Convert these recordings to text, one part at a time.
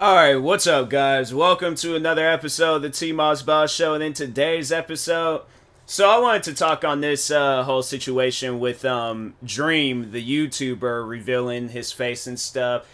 Alright, what's up, guys? Welcome to another episode of the TMossBoss Show. And in today's episode, I wanted to talk on this whole situation with Dream, the YouTuber, revealing his face and stuff.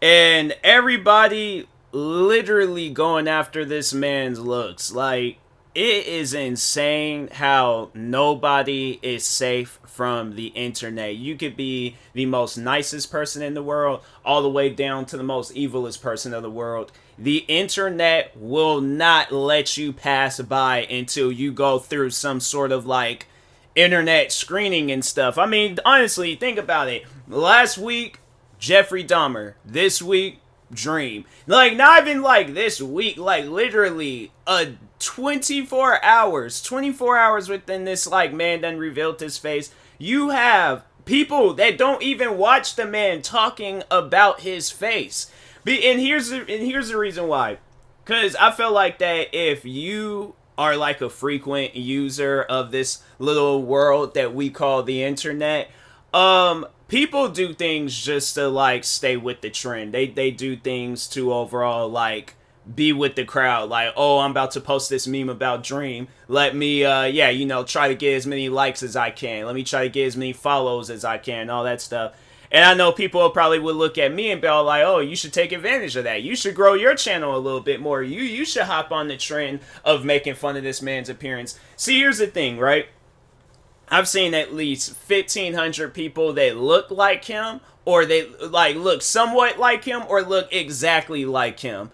And everybody literally going after this man's looks. Like, it is insane how nobody is safe from the internet. You could be the most nicest person in the world, all the way down to the most evilest person of the world. The internet will not let you pass by until you go through some sort of like internet screening and stuff. I mean, honestly, think about it. Last week, Jeffrey Dahmer. This week, Dream. Like, not even like this week, like literally a 24 hours within this like man done revealed his face. You have people that don't even watch the man talking about his face. And here's the reason why. Cause I feel like that if you are like a frequent user of this little world that we call the internet, people do things just to like stay with the trend. They do things to overall like be with the crowd. Like, oh, I'm about to post this meme about Dream. Let me try to get as many likes as I can. Let me try to get as many follows as I can, all that stuff. And I know people probably would look at me and be all like, oh, you should take advantage of that. You should grow your channel a little bit more. You should hop on the trend of making fun of this man's appearance. See, here's the thing, right? I've seen at least 1,500 people that look like him, or they like look somewhat like him, or look exactly like him.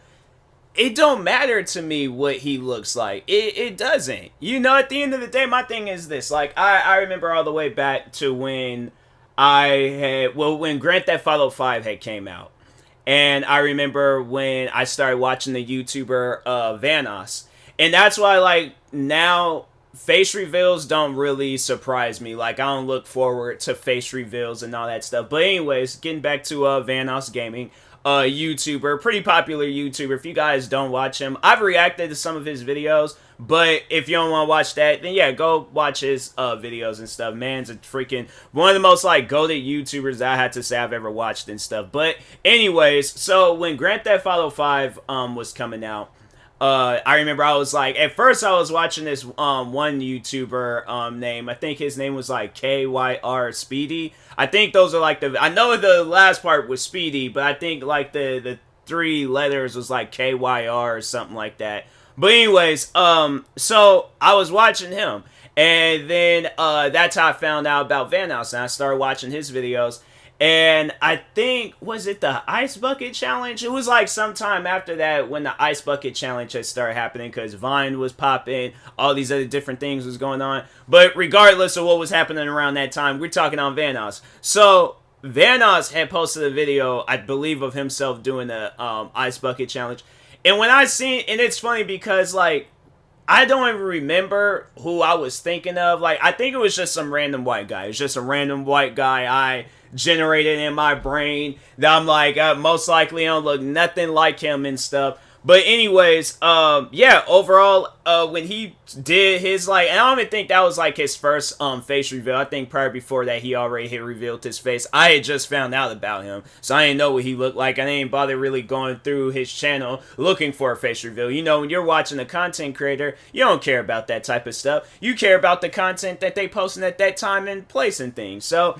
It don't matter to me what he looks like. It doesn't. You know, at the end of the day, my thing is this. Like, I remember all the way back to when when Grand Theft Auto 5 had came out. And I remember when I started watching the YouTuber Vanoss. And that's why, like, now face reveals don't really surprise me. Like, I don't look forward to face reveals and all that stuff. But anyways, getting back to Vanoss Gaming, YouTuber, pretty popular YouTuber. If you guys don't watch him, I've reacted to some of his videos. But if you don't want to watch that, then yeah, go watch his videos and stuff. Man's a freaking one of the most like goated YouTubers that I had to say I've ever watched and stuff. But anyways, so when Grand Theft Auto 5 was coming out, I remember I was like, at first I was watching this one YouTuber name. I think his name was like KYR Speedy. I think those are like I know the last part was Speedy, but I think like the three letters was like KYR or something like that. But anyways, so I was watching him, and then that's how I found out about Vanoss, and I started watching his videos. And I think, was it the Ice Bucket Challenge? It was like sometime after that when the Ice Bucket Challenge had started happening, because Vine was popping, all these other different things was going on. But regardless of what was happening around that time, we're talking on Vanoss. So Vanoss had posted a video, I believe, of himself doing the Ice Bucket Challenge. And when I seen, and it's funny because like, I don't even remember who I was thinking of. Like, I think it was just some random white guy. It's just a random white guy I generated in my brain that I'm like, most likely I don't look nothing like him and stuff. But anyways, yeah, overall, when he did his, like, and I don't even think that was, like, his first, face reveal. I think prior before that, he already had revealed his face. I had just found out about him, so I didn't know what he looked like. I didn't bother really going through his channel looking for a face reveal. You know, when you're watching a content creator, you don't care about that type of stuff. You care about the content that they posting at that time and place and things. So,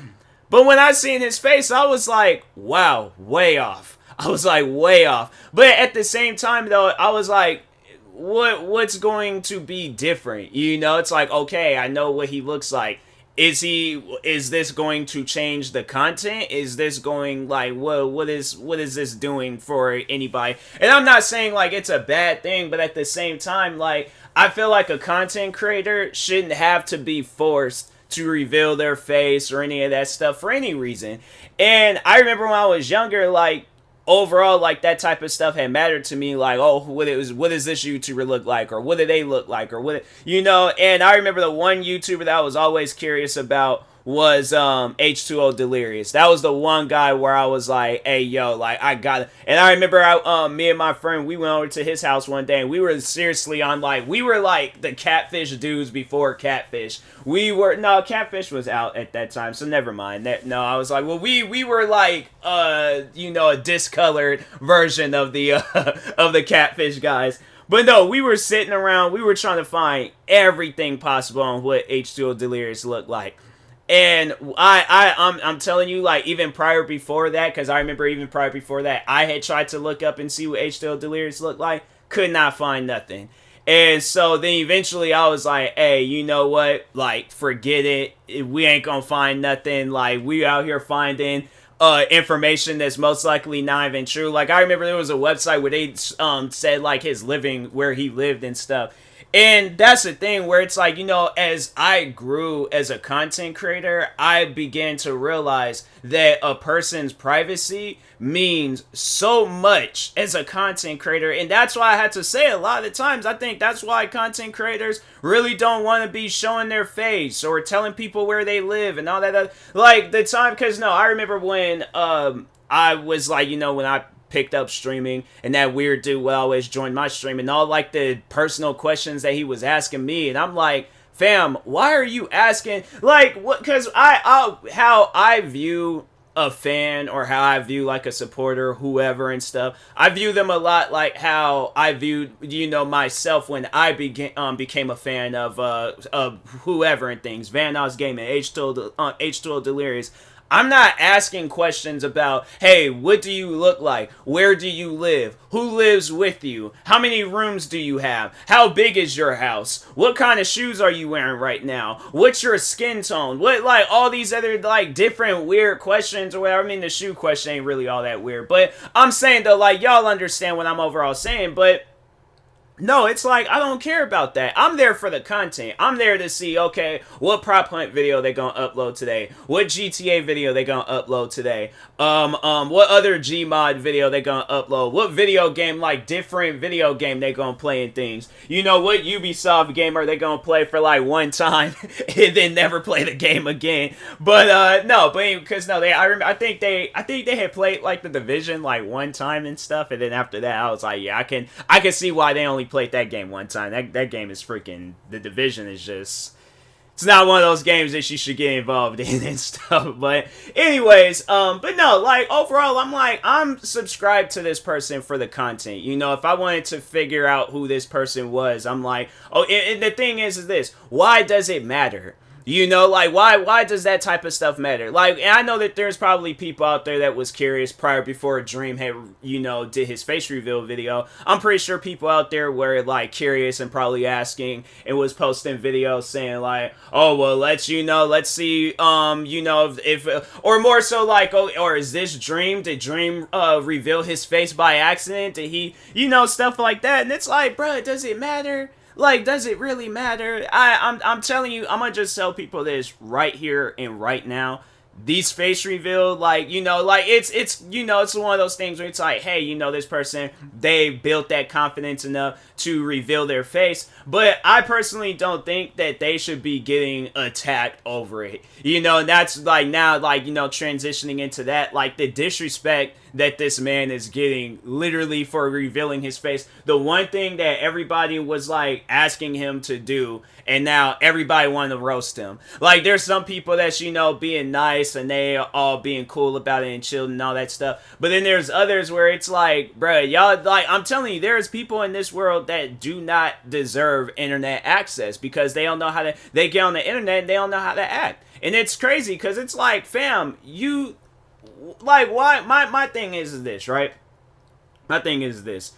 but when I seen his face, I was like, wow, way off. I was like, way off. But at the same time, though, I was like, what's going to be different? You know, it's like, okay, I know what he looks like. Is this going to change the content? Is this going, like, what is this doing for anybody? And I'm not saying, like, it's a bad thing, but at the same time, like, I feel like a content creator shouldn't have to be forced to reveal their face or any of that stuff for any reason. And I remember when I was younger, like, overall, like, that type of stuff had mattered to me. Like, oh, what does this YouTuber look like, or what do they look like, or what, you know. And I remember the one YouTuber that I was always curious about was H2O Delirious. That was the one guy where I was like, hey yo, like I got it. And I remember me and my friend, we went over to his house one day and we were seriously on like, we were like the Catfish dudes before Catfish. Catfish was out at that time, so never mind. I was like, well, we were like a discolored version of the of the Catfish guys. But no, we were sitting around, we were trying to find everything possible on what H2O Delirious looked like. And I'm telling you, like, even prior before that, because I remember even prior before that, I had tried to look up and see what H2O Delirious looked like, could not find nothing. And so then eventually I was like, hey, you know what? Like, forget it. We ain't gonna find nothing. Like, we out here finding information that's most likely not even true. Like, I remember there was a website where they said, like, his living, where he lived and stuff. And that's the thing where it's like, as I grew as a content creator, I began to realize that a person's privacy means so much as a content creator. And that's why I had to say a lot of times, I think that's why content creators really don't want to be showing their face or telling people where they live and all that. Like, the time, because I remember when I was like, when I picked up streaming and that weird dude would always join my stream and all like the personal questions that he was asking me, and I'm like, fam, why are you asking, like, what? Because how I view a fan, or how I view like a supporter, whoever and stuff, I view them a lot like how I viewed myself when I became a fan of whoever and things, Vanoss Gaming, H2O Delirious. I'm not asking questions about, hey, what do you look like? Where do you live? Who lives with you? How many rooms do you have? How big is your house? What kind of shoes are you wearing right now? What's your skin tone? What, like, all these other, like, different weird questions or whatever. I mean, the shoe question ain't really all that weird. But I'm saying, though, like, y'all understand what I'm overall saying, but no, it's like, I don't care about that. I'm there for the content. I'm there to see, okay, what prop hunt video they gonna upload today? What GTA video they gonna upload today? What other Gmod video they gonna upload? What video game, like, different video game they gonna play and things? What Ubisoft game are they gonna play for, like, one time and then never play the game again? But, I think they had played, like, The Division, like, one time and stuff, and then after that, I was like, yeah, I can see why they only played that game one time. That game is freaking, The Division is just, it's not one of those games that you should get involved in and stuff. But anyways, but no, like, overall, I'm subscribed to this person for the content. If I wanted to figure out who this person was, I'm like, oh, and the thing is this, why does it matter? Like, why does that type of stuff matter? Like, and I know that there's probably people out there that was curious before Dream had, did his face reveal video. I'm pretty sure people out there were, like, curious and probably asking and was posting videos saying, like, oh, well, let's see, if or more so, like, oh, or is this Dream? Did Dream, reveal his face by accident? Did he, stuff like that? And it's like, bro, does it matter? Like, does it really matter? I'm telling you, I'm gonna just tell people this right here and right now. These face reveal, like, it's one of those things where it's like, hey, this person, they built that confidence enough to reveal their face, but I personally don't think that they should be getting attacked over it, and that's, like, now, like, transitioning into that, like, the disrespect that this man is getting, literally, for revealing his face. The one thing that everybody was, like, asking him to do, and now everybody wanted to roast him. Like, there's some people that's, being nice, and they all being cool about it and chilling and all that stuff. But then there's others where it's like, bruh, y'all, like, I'm telling you, there's people in this world that do not deserve internet access because they don't know how to, they get on the internet and they don't know how to act. And it's crazy because it's like, fam, you, like, why, my thing is this, right? My thing is this,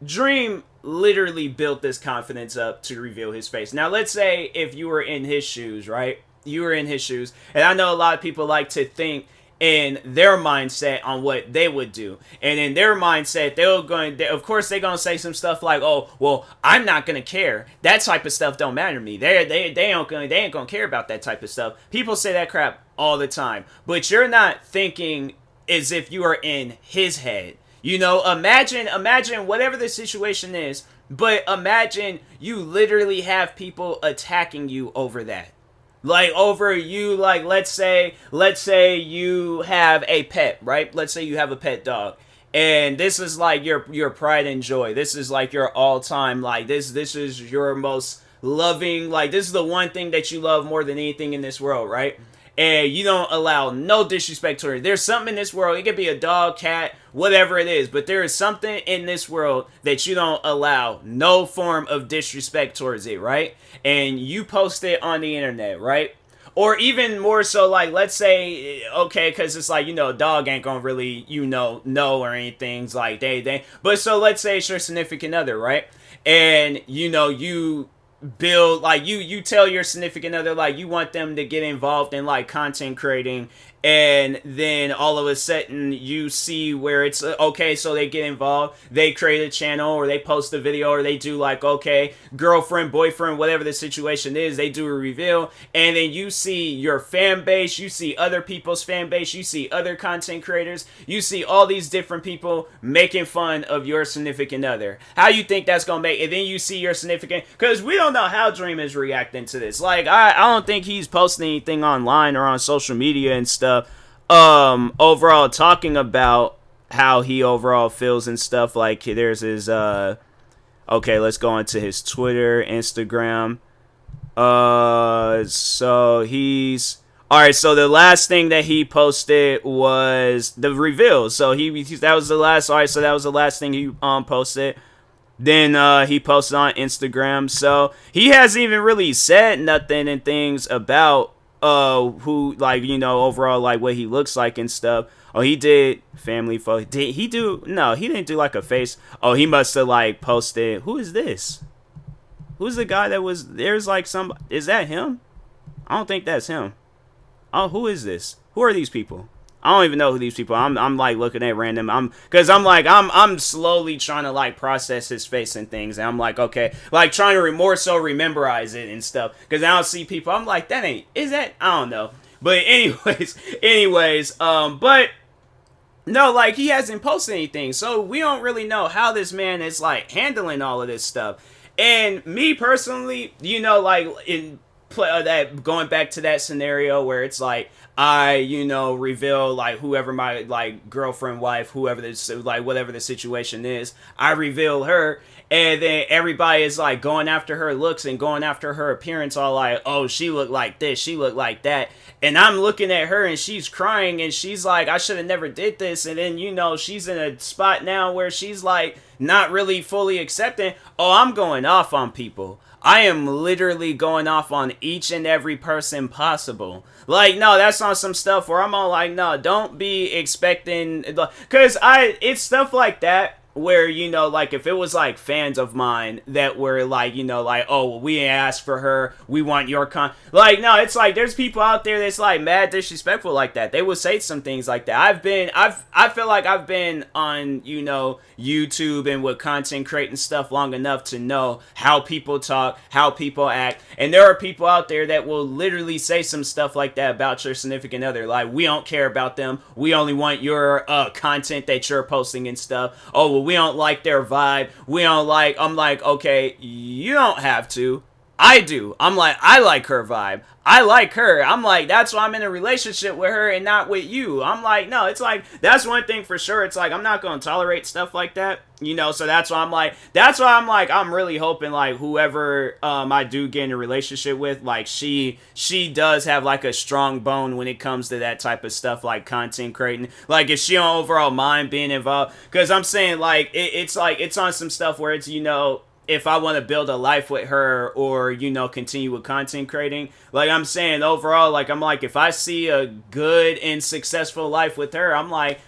Dream literally built this confidence up to reveal his face. Now, let's say if you were in his shoes, right? You were in his shoes, and I know a lot of people like to think in their mindset on what they would do, and in their mindset, of course they're gonna say some stuff like, oh, well, I'm not gonna care, that type of stuff don't matter to me, they ain't gonna care about that type of stuff. People say that crap all the time, but you're not thinking as if you are in his head. Imagine whatever the situation is, but imagine you literally have people attacking you over that. Like over you, like let's say you have a pet, right? Let's say you have a pet dog. And this is like your pride and joy. This is like your all time, like this is your most loving, like this is the one thing that you love more than anything in this world, right? And you don't allow no disrespect to her. There's something in this world, it could be a dog, cat, whatever it is, but there is something in this world that you don't allow no form of disrespect towards it, right? And you post it on the internet, right? Or even more so, like, let's say, okay, because it's like, dog ain't gonna really, know or anything. It's like, but so let's say it's your significant other, right? And, you build, like, you tell your significant other, like, you want them to get involved in, like, content creating, and then all of a sudden you see where it's okay, so they get involved, they create a channel, or they post a video, or they do like, okay, girlfriend, boyfriend, whatever the situation is, they do a reveal, and then you see your fan base, you see other people's fan base, you see other content creators, you see all these different people making fun of your significant other. How you think that's gonna make, and then you see your significant, because we don't know how Dream is reacting to this. Like, I don't think he's posting anything online or on social media and stuff overall talking about how he overall feels and stuff. Like, there's his okay, let's go into his Twitter, Instagram. So he's alright, so the last thing that he posted was the reveal. So that was the last, alright, so that was the last thing he posted. Then he posted on Instagram. So he hasn't even really said nothing and things about who, like, overall, like, what he looks like and stuff. Oh, he did family photo. Did he do? No, he didn't do like a face. Oh, he must have like posted. Who is this? Who's the guy that was? There's like some. Is that him? I don't think that's him. Oh, who is this? Who are these people? I don't even know who these people are. I'm like looking at random. I'm slowly trying to like process his face and things. And I'm like, okay, like trying to more so rememberize it and stuff. Because I don't see people. I'm like, is that? I don't know. But anyways, but no, like he hasn't posted anything. So we don't really know how this man is like handling all of this stuff. And me personally, like in that, going back to that scenario where it's like, I, reveal like whoever my like girlfriend, wife, whoever this, like whatever the situation is, I reveal her, and then everybody is like going after her looks and going after her appearance, all like, oh, she looked like this, she looked like that, and I'm looking at her and she's crying and she's like, I should have never did this, and then she's in a spot now where she's like not really fully accepting. Oh, I'm going off on people. I am literally going off on each and every person possible. Like, no, that's on some stuff where I'm all like, no, don't be expecting, because it's stuff like that where, like if it was like fans of mine that were like, like, oh, well, we ain't asked for her, we want your like, no, it's like there's people out there that's like mad disrespectful like that. They will say some things like that. I feel like I've been on, YouTube and with content creating stuff long enough to know how people talk, how people act, and there are people out there that will literally say some stuff like that about your significant other. Like, we don't care about them, we only want your content that you're posting and stuff. Oh, well, we don't like their vibe. We don't like. I'm like, okay, you don't have to. I do. I'm like, I like her vibe. I like her. I'm like, that's why I'm in a relationship with her and not with you. I'm like, no, it's like, that's one thing for sure. It's like, I'm not going to tolerate stuff like that, so that's why I'm like, I'm really hoping like whoever I do get in a relationship with, like she does have like a strong bone when it comes to that type of stuff, like content creating. Like, if she don't overall mind being involved, because I'm saying like, it's like, it's on some stuff where it's, if I want to build a life with her or, continue with content creating, like I'm saying overall, like I'm like, if I see a good and successful life with her, I'm like,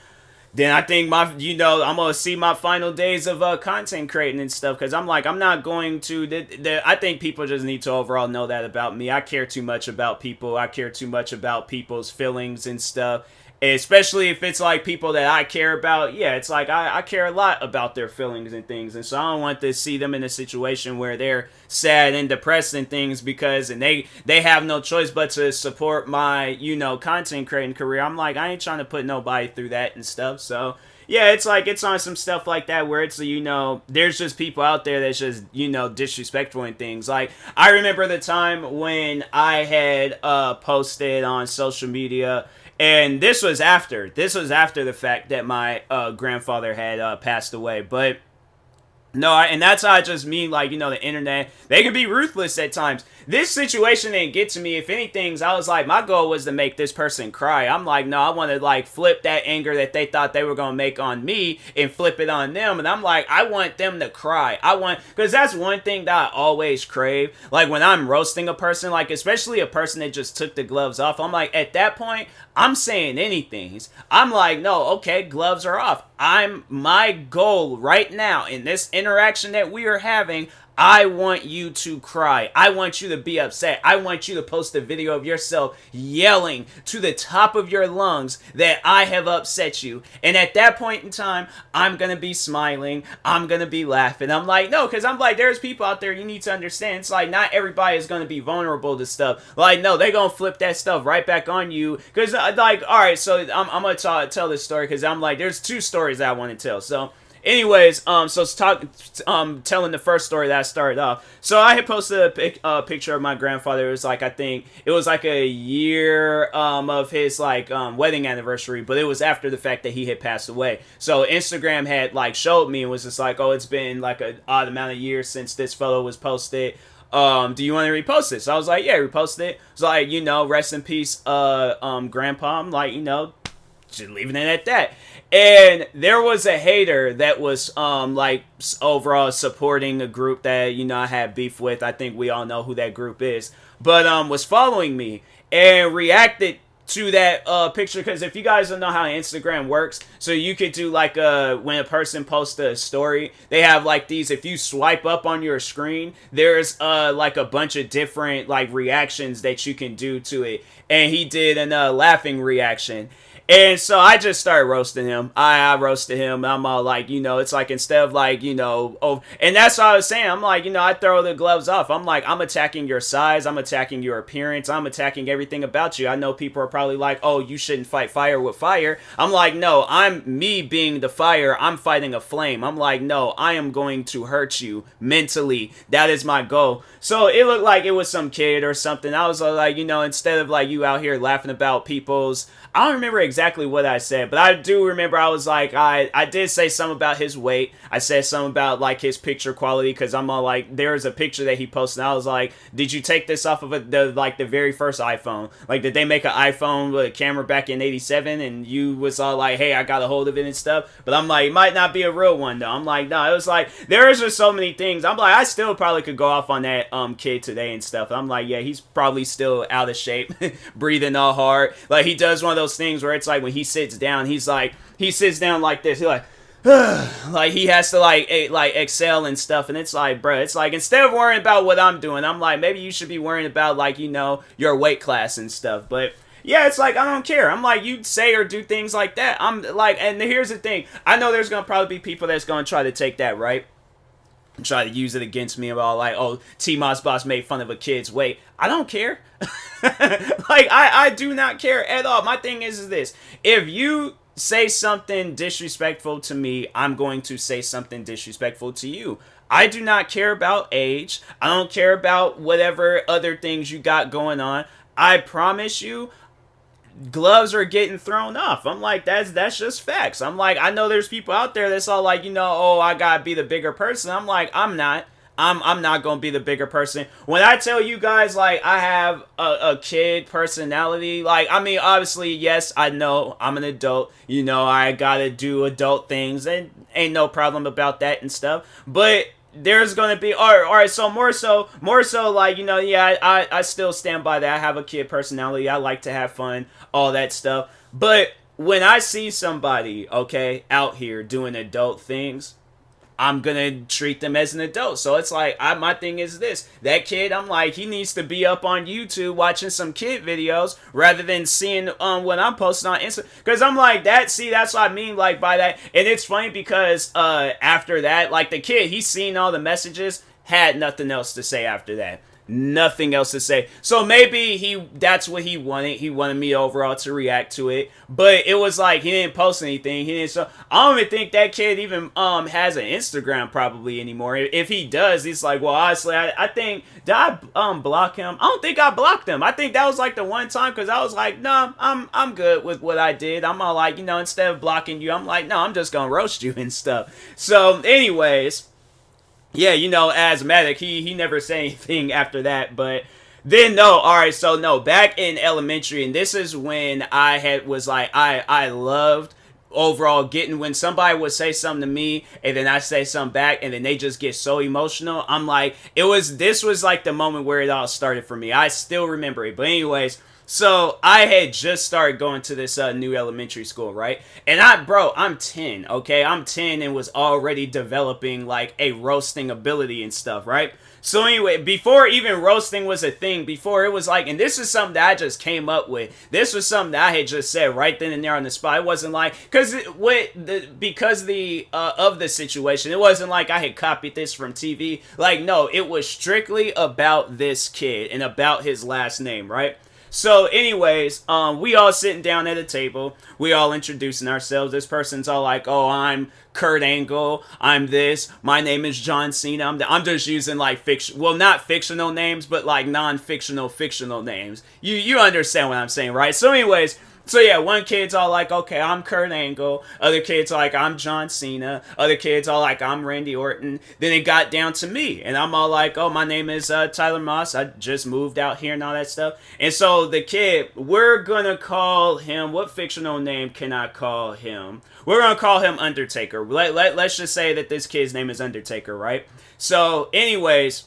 then I think I'm going to see my final days of content creating and stuff. Because I'm like, I'm not going to, I think people just need to overall know that about me. I care too much about people. I care too much about people's feelings and stuff. Especially if it's like people that I care about. Yeah, it's like I care a lot about their feelings and things, and so I don't want to see them in a situation where they're sad and depressed and things because and they have no choice but to support my, you know, content creating career. I'm like, I ain't trying to put nobody through that and stuff. So yeah, it's like it's on some stuff like that where it's, you know, there's just people out there that's just, you know, disrespectful and things. Like I remember the time when I had posted on social media, and this was after the fact that my grandfather had passed away, but no, and that's how I just mean, like, you know, the internet, they can be ruthless at times. This situation didn't get to me. If anything, I was like, my goal was to make this person cry. I'm like, no, I want to, like, flip that anger that they thought they were going to make on me and flip it on them. And I'm like, I want them to cry. Because that's one thing that I always crave. Like, when I'm roasting a person, like, especially a person that just took the gloves off, I'm like, at that point, I'm saying anything. I'm like, no, okay, gloves are off. My goal right now in this interaction that we are having, I want you to cry. I want you to be upset. I want you to post a video of yourself yelling to the top of your lungs that I have upset you. And at that point in time, I'm going to be smiling. I'm going to be laughing. I'm like, no, because I'm like, there's people out there you need to understand. It's like, not everybody is going to be vulnerable to stuff. Like, no, they're going to flip that stuff right back on you. Because, like, all right, so I'm going to tell this story because I'm like, there's two stories that I want to tell. So, anyways, telling the first story that I started off. So I had posted a picture of my grandfather. It was like, I think it was like a year of his like wedding anniversary, but it was after the fact that he had passed away. So Instagram had like showed me and was just like, oh, it's been like an odd amount of years since this photo was posted. Do you want to repost it? So I was like, yeah, repost it. So like, you know, rest in peace, grandpa. I'm like, you know, just leaving it at that. And there was a hater that was like overall supporting a group that, you know, I had beef with. I think we all know who that group is. But was following me and reacted to that picture, because if you guys don't know how Instagram works, so you could do like when a person posts a story, they have like these, if you swipe up on your screen, there's like a bunch of different like reactions that you can do to it. And he did a laughing reaction. And so I just started roasting him. I roasted him. I'm all like, you know, it's like instead of like, you know, oh, and that's what I was saying. I'm like, you know, I throw the gloves off. I'm like, I'm attacking your size. I'm attacking your appearance. I'm attacking everything about you. I know people are probably like, oh, you shouldn't fight fire with fire. I'm like, no, I'm me being the fire. I'm fighting a flame. I'm like, no, I am going to hurt you mentally. That is my goal. So it looked like it was some kid or something. I was like, you know, instead of like you out here laughing about people's, I don't remember exactly what I said, but I do remember I was like, I did say something about his weight. I said something about like his picture quality, because I'm all like, there's a picture that he posted, and I was like, did you take this off of the very first iPhone? Like, did they make an iPhone with a camera back in '87, and you was all like, hey, I got a hold of it and stuff? But I'm like, it might not be a real one though. I'm like, no, it was like, there's just so many things. I'm like, I still probably could go off on that kid today and stuff. I'm like, yeah, he's probably still out of shape, breathing all hard. Like, he does one of those things where it's like when he sits down, he sits down like this. He's like, like he has to like exhale and stuff, and it's like, bro, it's like instead of worrying about what I'm doing, I'm like, maybe you should be worrying about like, you know, your weight class and stuff. But yeah, it's like, I don't care. I'm like, you say or do things like that. I'm like, and here's the thing, I know there's gonna probably be people that's gonna try to take that right, try to use it against me about like, oh, TMossBoss made fun of a kid's weight. I don't care. Like, I do not care at all. My thing is this: if you say something disrespectful to me, I'm going to say something disrespectful to you. I do not care about age. I don't care about whatever other things you got going on. I promise you, gloves are getting thrown off. I'm like, that's just facts. I'm like, I know there's people out there that's all like, you know, oh, I gotta be the bigger person. I'm like, I'm not. I'm not gonna be the bigger person. When I tell you guys, like, I have a kid personality, like, I mean, obviously, yes, I know I'm an adult. You know, I gotta do adult things, and ain't no problem about that and stuff. But there's gonna be, all right, so more so, like, you know, yeah, I still stand by that. I have a kid personality. I like to have fun, all that stuff. But when I see somebody, okay, out here doing adult things, I'm gonna treat them as an adult. So it's like, my thing is this: that kid, I'm like, he needs to be up on YouTube watching some kid videos rather than seeing what I'm posting on Instagram. Because I'm like, that's what I mean, like, by that. And it's funny because after that, like, the kid, he's seen all the messages, had nothing else to say after that. Nothing else to say. So maybe that's what he wanted. He wanted me overall to react to it. But it was like, he didn't post anything. He didn't show. I don't even think that kid even has an Instagram probably anymore. If he does, he's like, well, honestly, I think, did I block him? I don't think I blocked him. I think that was like the one time, because I was like, no, I'm good with what I did. I'm all like, instead of blocking you, I'm like, no, I'm just gonna roast you and stuff. So anyways, yeah, asthmatic, he never said anything after that. But then, back in elementary, and this is when I loved overall getting, when somebody would say something to me and then I say something back and then they just get so emotional. I'm like, this was like the moment where it all started for me. I still remember it. But anyways, so I had just started going to this new elementary school, right? And I'm 10, okay? I'm 10 and was already developing like a roasting ability and stuff, right? So anyway, before even roasting was a thing, before it was like, and this is something that I just came up with. This was something that I had just said right then and there on the spot. It wasn't like, because of the situation, it wasn't like I had copied this from TV. Like, no, it was strictly about this kid and about his last name, right? So anyways, we all sitting down at a table. We all introducing ourselves. This person's all like, oh, I'm Kurt Angle. I'm this. My name is John Cena. I'm just using like not fictional names, but like non-fictional, fictional names. You understand what I'm saying, right? So anyways, so yeah, one kid's all like, okay, I'm Kurt Angle. Other kid's like, I'm John Cena. Other kid's all like, I'm Randy Orton. Then it got down to me. And I'm all like, oh, my name is Tyler Moss. I just moved out here and all that stuff. And so the kid, we're going to call him, what fictional name can I call him? We're going to call him Undertaker. Let's just say that this kid's name is Undertaker, right? So anyways,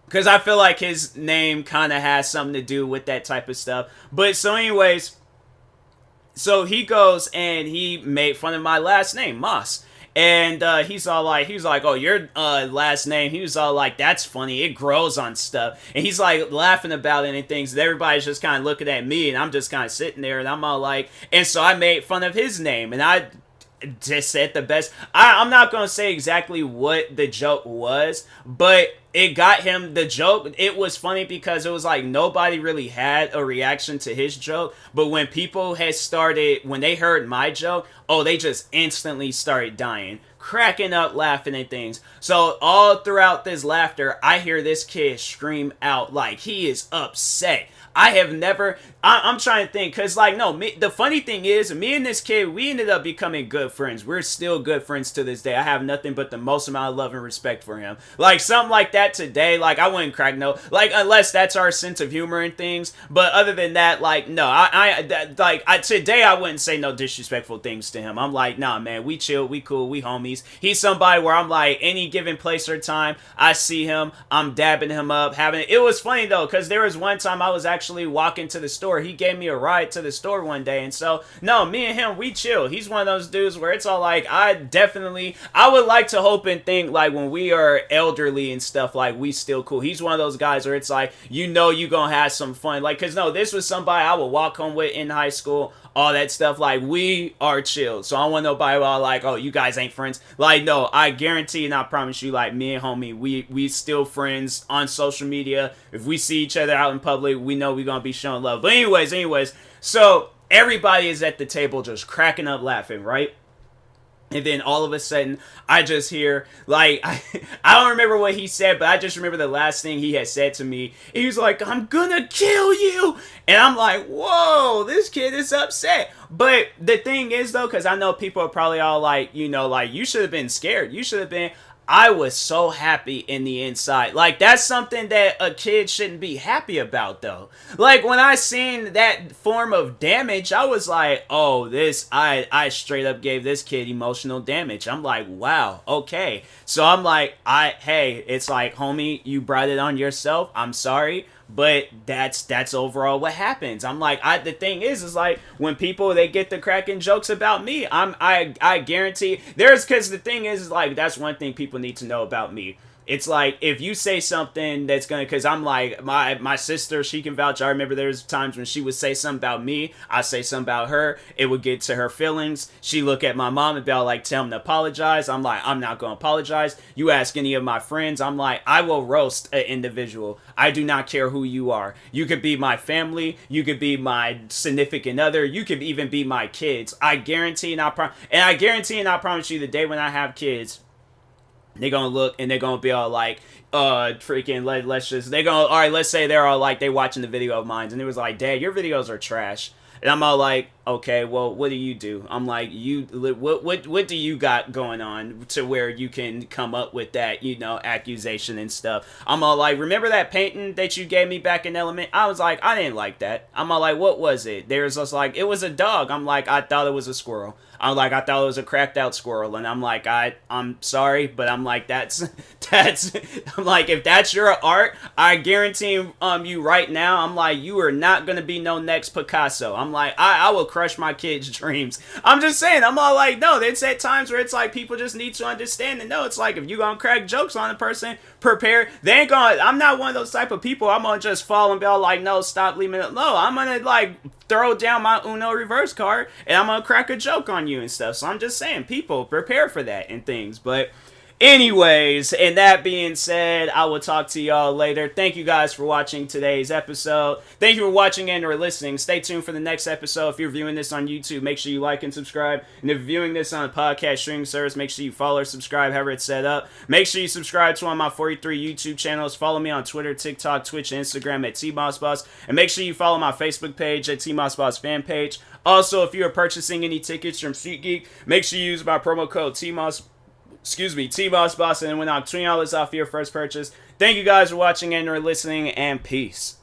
because I feel like his name kind of has something to do with that type of stuff. But so anyways, so he goes and he made fun of my last name, Moss. And he's like, oh, your last name. He was all like, that's funny. It grows on stuff. And he's like laughing about it and things. And everybody's just kind of looking at me. And I'm just kind of sitting there. And I'm all like, and so I made fun of his name. And I just said the best. I'm not going to say exactly what the joke was, but it got him the joke. It was funny because it was like nobody really had a reaction to his joke. But when people when they heard my joke, oh, they just instantly started dying, cracking up, laughing and things. So all throughout this laughter, I hear this kid scream out like he is upset. I'm trying to think, because like, no, the funny thing is, me and this kid, we ended up becoming good friends. We're still good friends to this day. I have nothing but the most amount of love and respect for him. Like, something like that today, like, I wouldn't crack no, like, unless that's our sense of humor and things. But other than that, like, no, today I wouldn't say no disrespectful things to him. I'm like, nah, man, we chill, we cool, we homies. He's somebody where I'm like, any given place or time, I see him, I'm dabbing him up, it was funny though, because there was one time I was actually walking to the store. He gave me a ride to the store one day, and so no, me and him, we chill. He's one of those dudes where it's all like, I would like to hope and think like when we are elderly and stuff, like we still cool. He's one of those guys where it's like, you gonna have some fun, like, because no, this was somebody I would walk home with in high school, all that stuff. Like, we are chill. So I don't want nobody all like, oh, you guys ain't friends. Like, no, I guarantee and I promise you, like, me and homie, we still friends on social media. If we see each other out in public, we know we're gonna be showing love. But anyways, so everybody is at the table just cracking up laughing, right? And then all of a sudden, I just hear, like, I don't remember what he said, but I just remember the last thing he had said to me. He was like, I'm gonna kill you! And I'm like, whoa, this kid is upset. But the thing is, though, because I know people are probably all like, like, you should have been scared. You should have been... I was so happy in the inside. Like, that's something that a kid shouldn't be happy about, though. Like, when I seen that form of damage, I was like, oh, I straight up gave this kid emotional damage. I'm like, wow, okay. So I'm like, hey, it's like, homie, you brought it on yourself. I'm sorry. But that's overall what happens. I'm like, the thing is like when people they get the cracking jokes about me, I guarantee because the thing is like that's one thing people need to know about me. It's like if you say something that's gonna, because I'm like my sister, she can vouch. I remember there's times when she would say something about me, I say something about her, it would get to her feelings. She look at my mom and be like, tell him to apologize. I'm like, I'm not gonna apologize. You ask any of my friends, I'm like, I will roast an individual. I do not care who you are. You could be my family, you could be my significant other, you could even be my kids. I guarantee and I guarantee and I promise you, the day when I have kids, they're gonna look and they're gonna be all like, freaking, let's just, they're gonna, all right, let's say they're all like, they watching the video of mine and it was like, Dad, your videos are trash. And I'm all like, okay, well, what do you do? I'm like, what do you got going on to where you can come up with that, accusation and stuff? I'm all like, remember that painting that you gave me back in element? I was like, I didn't like that. I'm all like, what was it? There's just like, it was a dog. I'm like, I thought it was a squirrel. I'm like, I thought it was a cracked out squirrel. And I'm like, I'm sorry, but I'm like, that's, I'm like, if that's your art, I guarantee you right now, I'm like, you are not going to be no next Picasso. I'm like, I will crush my kids' dreams. I'm just saying, I'm all like, no, it's at times where it's like, people just need to understand and know. It's like, if you going to crack jokes on a person, prepare. They ain't going to, I'm not one of those type of people. I'm going to just fall and be all like, no, stop, leave it. No, I'm going to like throw down my Uno reverse card and I'm going to crack a joke on you and stuff. So I'm just saying, people prepare for that and things. But anyways, and that being said, I will talk to y'all later. Thank you guys for watching today's episode. Thank you for watching and or listening. Stay tuned for the next episode. If you're viewing this on YouTube, make sure you like and subscribe. And if you're viewing this on a podcast streaming service, make sure you follow or subscribe, however it's set up. Make sure you subscribe to one of my 43 YouTube channels. Follow me on Twitter, TikTok, Twitch, and Instagram at TMossBoss. And make sure you follow my Facebook page at TMossBoss fan page. Also, if you are purchasing any tickets from SeatGeek, make sure you use my promo code TMossBoss, and when I'm $20 off your first purchase. Thank you guys for watching and or listening, and peace.